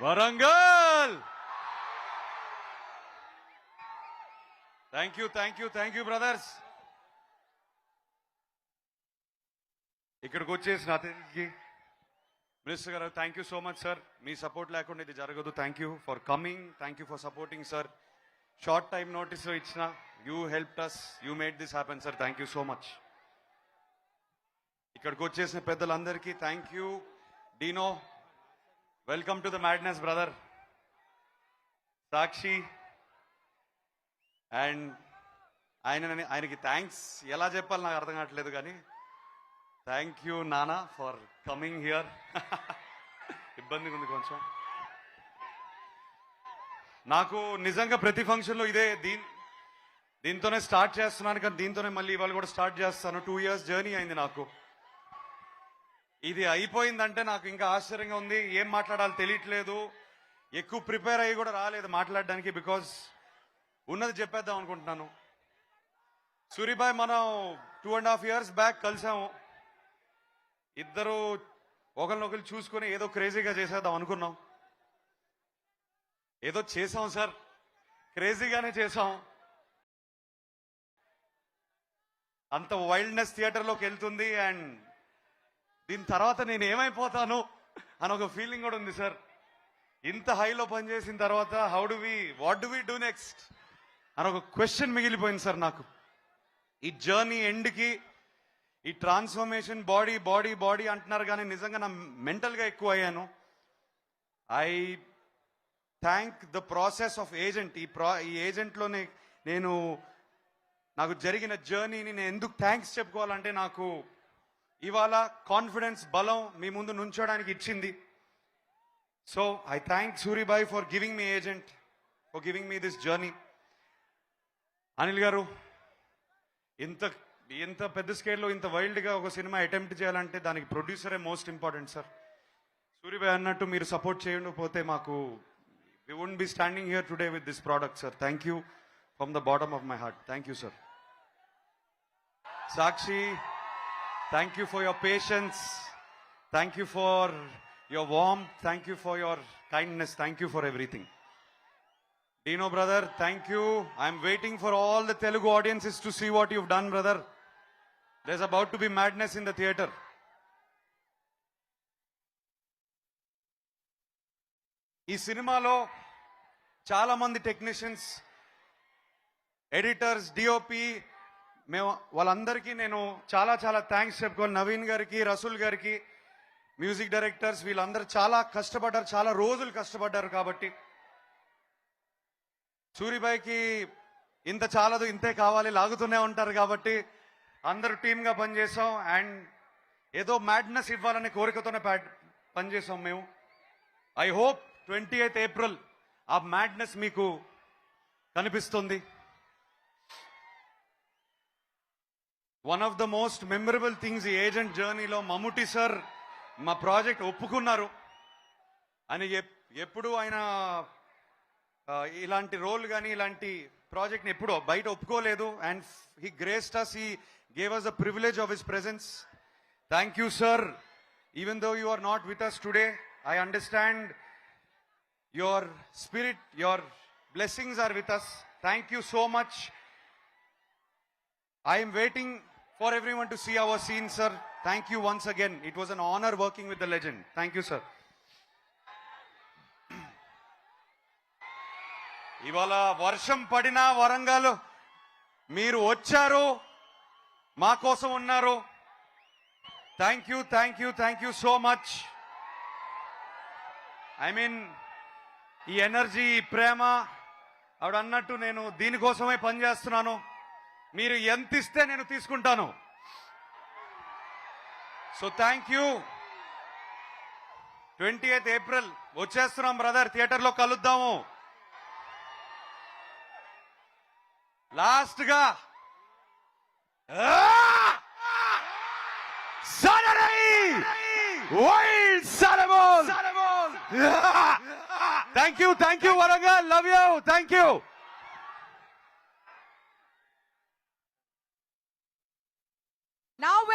Warangal. Thank you brothers. ఇక్కడికి వచ్చేసిన అతిథికి మినిస్టర్ గారు thank you so much sir. మీ సపోర్ట్ లేకుండా ఇది జరగదు. Thank you for coming, thank you for supporting sir. Short time notice ఇచ్చిన you helped us, you made this happen sir. Thank you so much. ఇక్కడికి వచ్చేసిన పెద్దలందరికీ thank you. డీనో, welcome to the madness brother. Sakshi and ఆయనకి thanks ఎలా చెప్పాలి నాకు అర్థం కావట్లేదు, కానీ థ్యాంక్ యూ నానా ఫర్ కమింగ్ హియర్. ఇబ్బందిగా ఉంది కొంచెం. నాకు నిజంగా ప్రతి ఫంక్షన్లో ఇదే దీంతోనే స్టార్ట్ చేస్తున్నాను, కానీ దీంతోనే మళ్ళీ ఇవాళ కూడా స్టార్ట్ చేస్తాను. 2 years జర్నీ అయింది నాకు. ఇది అయిపోయిందంటే నాకు ఇంకా ఆశ్చర్యంగా ఉంది. ఏం మాట్లాడాలో తెలియట్లేదు. ఎక్కువ ప్రిపేర్ అయ్యి కూడా రాలేదు మాట్లాడడానికి, బికాజ్ ఉన్నది చెప్పేద్దాం అనుకుంటున్నాను. సూరిబాయ్ మనం 2.5 years బ్యాక్ కలిసాము. ఇద్దరు ఒకరినొకరు చూసుకొని ఏదో క్రేజీగా చేసేద్దాం అనుకున్నాం. ఏదో చేసాం సార్, క్రేజీగానే చేసాం. అంత వైల్డ్నెస్ థియేటర్లోకి వెళ్తుంది. అండ్ దీని తర్వాత నేను ఏమైపోతాను అని ఒక ఫీలింగ్ కూడా ఉంది సార్. ఇంత హైలో పనిచేసిన తర్వాత what do we do next అని ఒక క్వశ్చన్ మిగిలిపోయింది సార్ నాకు. ఈ జర్నీ ఎండ్కి ఈ ట్రాన్స్ఫర్మేషన్ బాడీ అంటున్నారు, కానీ నిజంగా నా మెంటల్గా ఎక్కువ అయ్యాను. I thank the process of agent. ఈ ఏజెంట్లోనే నాకు జరిగిన జర్నీని నేను ఎందుకు థ్యాంక్స్ చెప్పుకోవాలంటే, నాకు ఇవాళ కాన్ఫిడెన్స్, బలం మీ ముందు నుంచోడానికి ఇచ్చింది. So I thank Suribhai for giving me agent, for giving me this journey. Anil గారు, ఇంత పెద్ద స్కేల్లో ఇంత వైల్డ్గా ఒక సినిమా అటెంప్ట్ చేయాలంటే దానికి ప్రొడ్యూసరే మోస్ట్ ఇంపార్టెంట్ సార్. సూరిబాయ్ అన్నట్టు మీరు సపోర్ట్ చేయకపోతే మాకు we wouldn't be standing here today with this product sir. Thank you from the bottom of my heart. Thank you sir. Sakshi, thank you for your patience, thank you for your warmth, thank you for your kindness, thank you for everything. Dino brother, thank you. I'm waiting for all the Telugu audiences to see what you've done, brother. There's about to be madness in the theater. ఈ సినిమాలో చాలా మంది technicians, editors, DOP, మేము వాళ్ళందరికీ నేను చాలా thanks చెప్పుకోవాలి. నవీన్ గారికి, రసూల్ గారికి, మ్యూజిక్ డైరెక్టర్స్, వీళ్ళందరూ చాలా కష్టపడ్డారు, చాలా రోజులు కష్టపడ్డారు. కాబట్టి సూరిబాయ్కి ఇంత చాలదు, ఇంతే కావాలి, లాగుతూనే ఉంటారు. కాబట్టి అందరూ టీమ్గా పనిచేసాం. అండ్ ఏదో మ్యాడ్నెస్ ఇవ్వాలనే కోరికతోనే పనిచేసాం మేము. ఐ హోప్ 28th April ఆ మ్యాడ్నెస్ మీకు కనిపిస్తుంది. One of the most memorable things ఈ ఏజెంట్ జర్నీలో, మమ్ముటి సార్ మా ప్రాజెక్ట్ ఒప్పుకున్నారు అని. ఎప్పుడు ఆయన ఇలాంటి రోల్ కానీ ఇలాంటి ప్రాజెక్ట్ని ఎప్పుడూ బయట ఒప్పుకోలేదు. And he graced us, he gave us the privilege of his presence. Thank you sir. Even though you are not with us today, I understand your spirit, your blessings are with us. Thank you so much. I am waiting for everyone to see our scene, sir. Thank you once again. It was an honor working with the legend. Thank you, sir. ఇవాళ వర్షం పడినా వరంగల్ మీరు వచ్చారు, మా కోసం ఉన్నారు. Thank you so much. I mean ఈ energy, ఈ ప్రేమ, ఆవిడ అన్నట్టు నేను దీనికోసమే పనిచేస్తున్నాను. మీరు ఎంత ఇస్తే నేను తీసుకుంటాను. So thank you. 28th April వచ్చేస్తున్నాం బ్రదర్, థియేటర్లో కలుద్దాము. లాస్ట్ గా thank you Warangal, love you, thank you. Now we'll